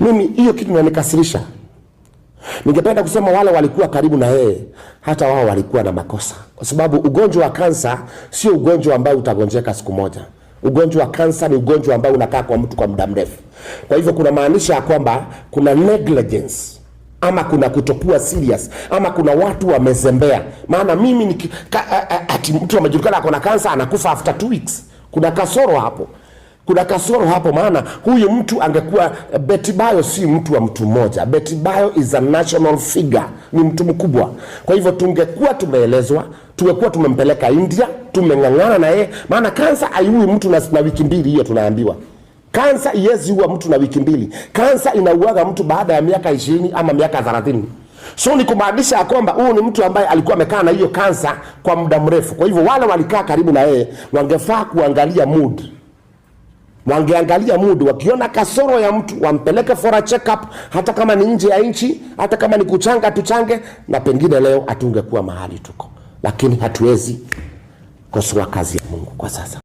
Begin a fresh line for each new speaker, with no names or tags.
Mimi hiyo kitu inanikasirisha. Ningependa kusema wale walikuwa karibu na yeye, hata wao walikuwa na makosa. Kwa sababu ugonjwa wa kansa sio ugonjwa ambao utagonjeka siku moja. Ugonjwa wa kansa ni ugonjwa ambao unakaa kwa mtu kwa muda mrefu. Kwa hivyo kuna maanisha ya kwamba kuna negligence, ama kuna kutokuwa serious, ama kuna watu wamezembea. Maana mimi ati mtu amejulikana ako na kansa anakufa after 2 weeks. Kuna kasoro hapo. Kuna kasoro hapo, maana huyu mtu angekuwa, Betty Bayo si mtu wa mtu mmoja. Betty Bayo is a national figure, ni mtu mkubwa. Kwa hivyo tungekuwa tumeelezwa, tungekuwa tumempeleka India, tumengangana na yeye, maana kansa haiui mtu na wiki mbili. Hiyo tunaambiwa kansa iwezi huwa mtu na wiki mbili. Kansa inauaga mtu baada ya miaka 20 ama miaka 30. So ni kumaanisha kwamba huyu ni mtu ambaye alikuwa amekaa na hiyo kansa kwa muda mrefu. Kwa hivyo wale walikaa karibu na yeye wangefaa kuangalia mood. Wangeangalia mood, wakiona kasoro ya mtu wampeleke for a check up, hata kama ni nje ya nchi, hata kama ni kuchanga tuchange, na pengine leo atungekuwa mahali tuko. Lakini hatuwezi kosoa kazi ya Mungu kwa sasa.